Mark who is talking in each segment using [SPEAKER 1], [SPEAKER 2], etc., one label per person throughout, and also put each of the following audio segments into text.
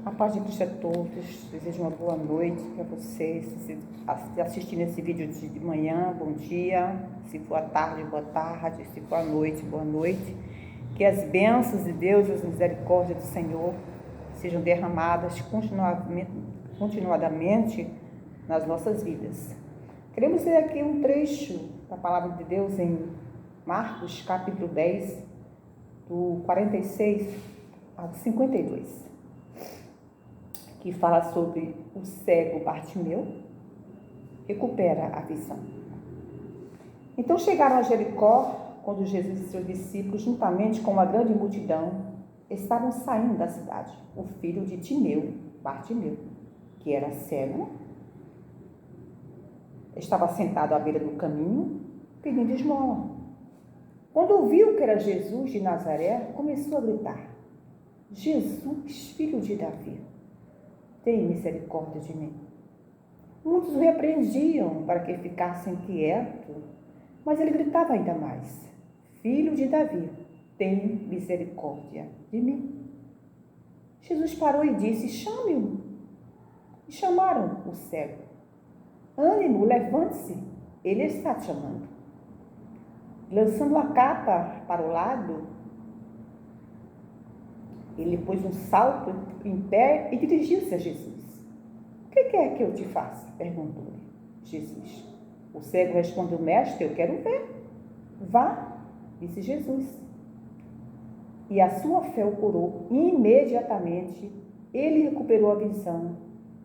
[SPEAKER 1] A paz de Cristo a todos, desejo uma boa noite para vocês, se assistindo esse vídeo de manhã, bom dia, se for à tarde, boa tarde, se for à noite, boa noite, que as bênçãos de Deus e as misericórdias do Senhor sejam derramadas continuadamente nas nossas vidas. Queremos ler aqui um trecho da palavra de Deus em Marcos, capítulo 10, do 46 ao 52. Que fala sobre o cego Bartimeu, recupera a visão. Então chegaram a Jericó, quando Jesus e seus discípulos, juntamente com uma grande multidão, estavam saindo da cidade. O filho de Timeu, Bartimeu, que era cego, estava sentado à beira do caminho, pedindo esmola. Quando ouviu que era Jesus de Nazaré, começou a gritar: Jesus, filho de Davi, tem misericórdia de mim. Muitos o repreendiam para que ficasse quieto, mas ele gritava ainda mais: Filho de Davi, tem misericórdia de mim. Jesus parou e disse: Chame-o. E chamaram o cego. Ânimo, levante-se, ele está te chamando. Lançando a capa para o lado, ele pôs um salto em pé e dirigiu-se a Jesus. O que quer que eu te faça? Perguntou-lhe Jesus. O cego respondeu: Mestre, eu quero ver. Vá, disse Jesus. E a sua fé o curou. Imediatamente ele recuperou a visão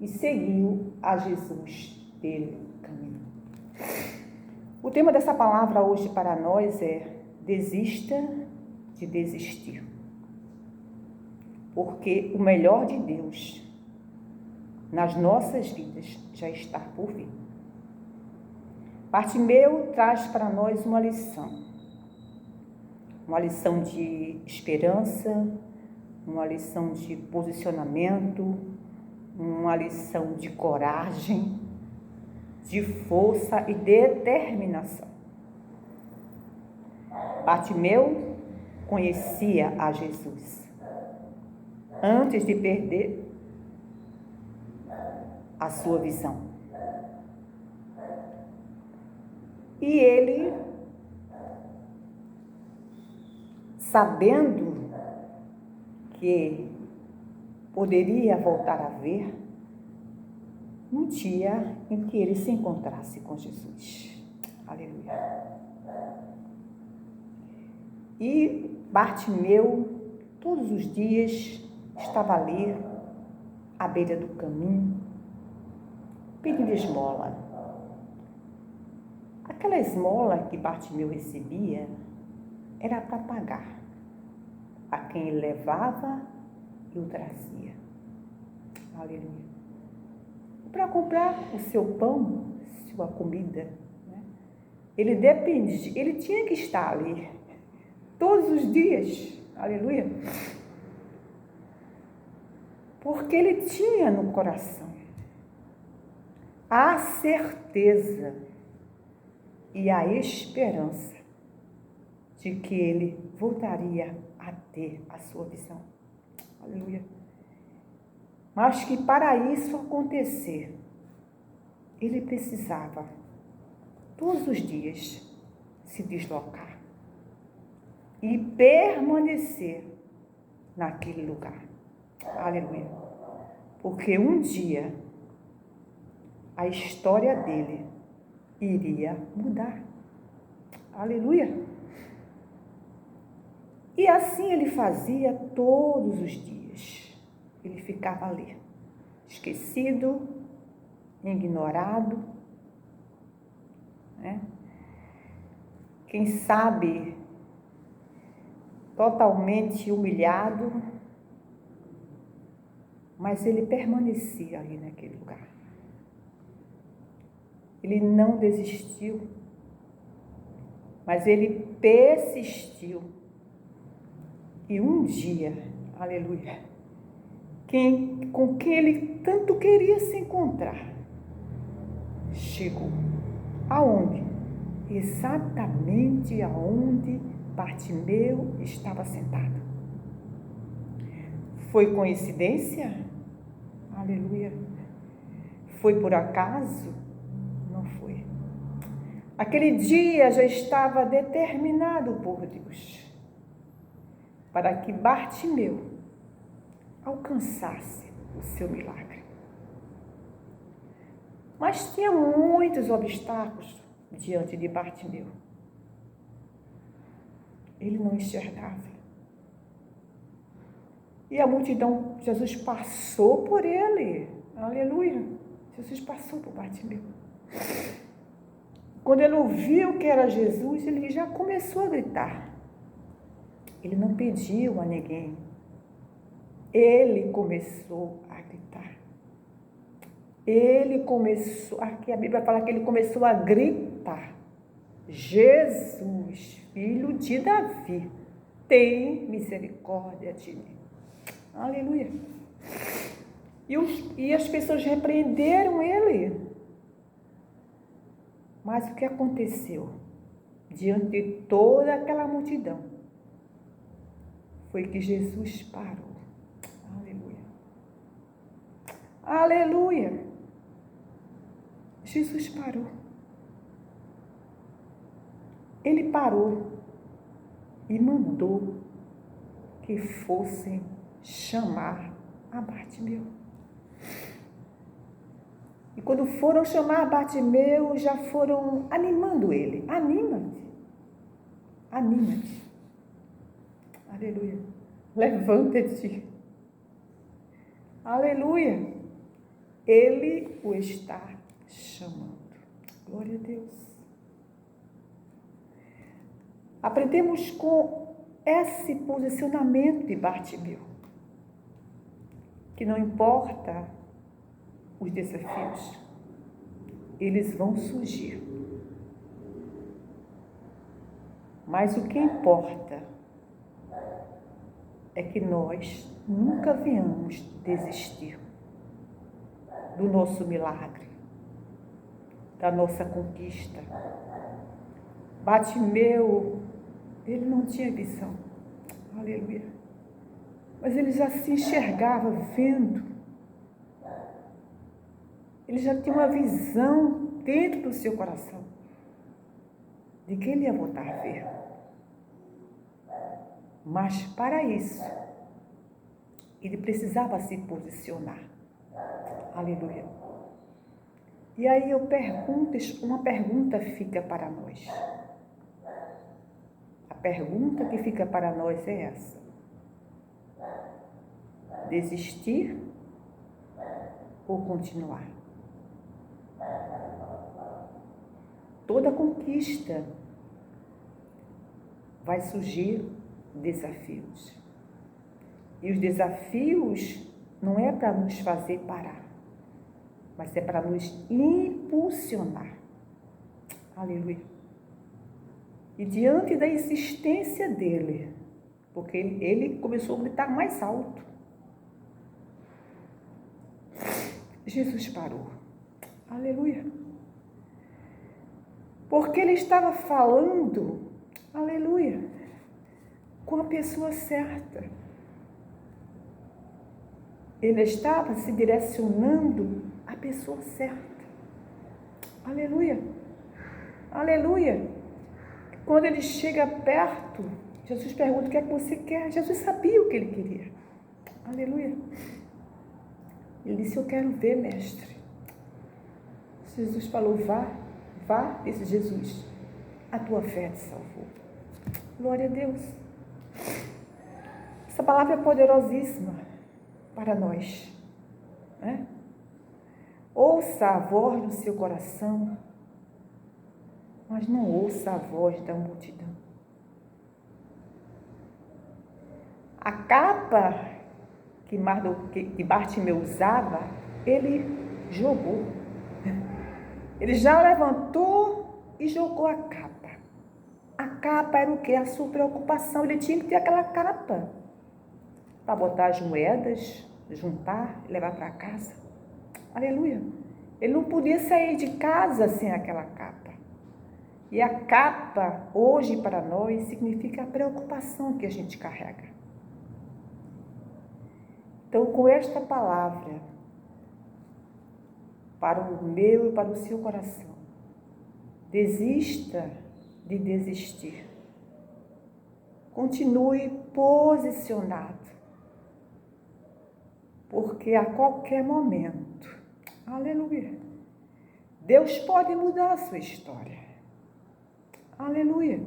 [SPEAKER 1] e seguiu a Jesus pelo caminho. O tema dessa palavra hoje para nós é: desista de desistir. Porque o melhor de Deus nas nossas vidas já está por vir. Bartimeu traz para nós uma lição de esperança, uma lição de posicionamento, uma lição de coragem, de força e determinação. Bartimeu conhecia a Jesus antes de perder a sua visão. E ele, sabendo que poderia voltar a ver no dia em que ele se encontrasse com Jesus. Aleluia. E Bartimeu, todos os dias, estava ali, à beira do caminho, pedindo esmola. Aquela esmola que Bartimeu recebia era para pagar a quem ele levava e o trazia. Aleluia. Para comprar o seu pão, sua comida, né? Ele tinha que estar ali todos os dias. Aleluia. Porque ele tinha no coração a certeza e a esperança de que ele voltaria a ter a sua visão. Aleluia. Mas que para isso acontecer, ele precisava todos os dias se deslocar e permanecer naquele lugar. Aleluia. Porque um dia a história dele iria mudar. Aleluia. E assim ele fazia todos os dias. Ele ficava ali, esquecido, ignorado, né? Quem sabe totalmente humilhado, mas ele permanecia ali naquele lugar. Ele não desistiu, mas ele persistiu. E um dia, aleluia, com quem ele tanto queria se encontrar, chegou. Aonde? Exatamente aonde Bartimeu estava sentado. Foi coincidência? Aleluia. Foi por acaso? Não foi. Aquele dia já estava determinado por Deus para que Bartimeu alcançasse o seu milagre. Mas tinha muitos obstáculos diante de Bartimeu. Ele não enxergava. E a multidão, Jesus passou por ele. Aleluia. Jesus passou por Bartimeu. Quando ele ouviu que era Jesus, ele já começou a gritar. Ele não pediu a ninguém. Ele começou a gritar. Ele começou, aqui a Bíblia fala que ele começou a gritar. Jesus, filho de Davi, tem misericórdia de mim. Aleluia. E as pessoas repreenderam ele. Mas o que aconteceu diante de toda aquela multidão foi que Jesus parou. Aleluia. Aleluia. Jesus parou. Ele parou e mandou que fossem chamar a Bartimeu. E quando foram chamar Bartimeu, já foram animando ele. Anima-te. Anima-te. Aleluia. Levanta-te. Aleluia. Ele o está chamando. Glória a Deus. Aprendemos com esse posicionamento de Bartimeu, que não importa os desafios, eles vão surgir. Mas o que importa é que nós nunca venhamos desistir do nosso milagre, da nossa conquista. Bartimeu, ele não tinha visão. Aleluia. Mas ele já se enxergava vendo. Ele já tinha uma visão dentro do seu coração de que ele ia voltar a ver. Mas para isso, ele precisava se posicionar. Aleluia. E aí eu pergunto, uma pergunta fica para nós. A pergunta que fica para nós é essa: desistir ou continuar? Toda conquista vai surgir desafios. E os desafios não é para nos fazer parar, mas é para nos impulsionar. Aleluia. E diante da insistência dele, porque ele começou a gritar mais alto, Jesus parou. Aleluia. Porque ele estava falando, aleluia, com a pessoa certa. Ele estava se direcionando à pessoa certa. Aleluia. Aleluia. Quando ele chega perto, Jesus pergunta: o que é que você quer? Jesus sabia o que ele queria. Aleluia. Ele disse: eu quero ver, mestre. Jesus falou: vá, disse Jesus, a tua fé te salvou. Glória a Deus. Essa palavra é poderosíssima para nós, né? Ouça a voz do seu coração, mas não ouça a voz da multidão. A capa que Bartimeu usava, ele jogou. Ele já levantou e jogou a capa. A capa era o quê? A sua preocupação. Ele tinha que ter aquela capa para botar as moedas, juntar e levar para casa. Aleluia. Ele não podia sair de casa sem aquela capa. E a capa, hoje para nós, significa a preocupação que a gente carrega. Então, com esta palavra, para o meu e para o seu coração. Desista de desistir. Continue posicionado, porque a qualquer momento, aleluia, Deus pode mudar a sua história. Aleluia.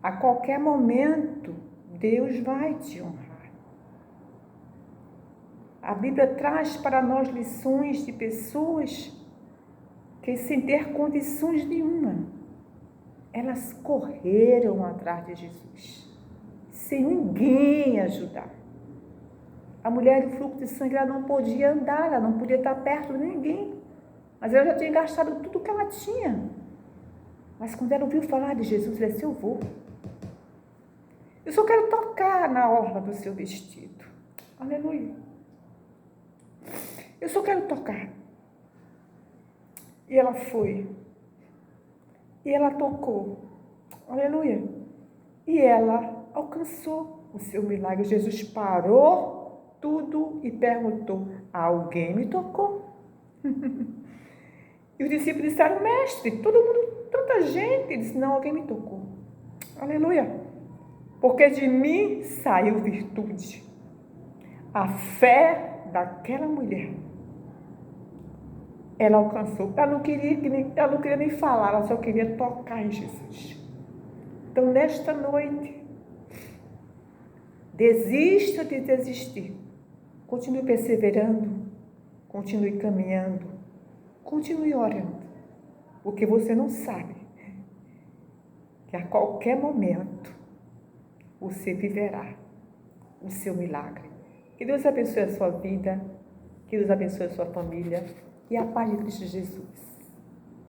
[SPEAKER 1] A qualquer momento, Deus vai te honrar. A Bíblia traz para nós lições de pessoas que, sem ter condições nenhuma, elas correram atrás de Jesus, sem ninguém ajudar. A mulher do fluxo de sangue, ela não podia andar, ela não podia estar perto de ninguém, mas ela já tinha gastado tudo que ela tinha. Mas quando ela ouviu falar de Jesus, ela disse: eu vou. Eu só quero tocar na orla do seu vestido. Aleluia. Eu só quero tocar. E ela foi. E ela tocou. Aleluia. E ela alcançou o seu milagre. Jesus parou tudo e perguntou: alguém me tocou? E os discípulos disseram: mestre, todo mundo, tanta gente. Ele disse: não, alguém me tocou. Aleluia. Porque de mim saiu virtude. A fé daquela mulher, ela alcançou. Ela não queria nem falar, ela só queria tocar em Jesus. Então, nesta noite, desista de desistir. Continue perseverando, continue caminhando, continue orando, porque você não sabe que a qualquer momento você viverá o seu milagre. Que Deus abençoe a sua vida, que Deus abençoe a sua família e a paz de Cristo Jesus.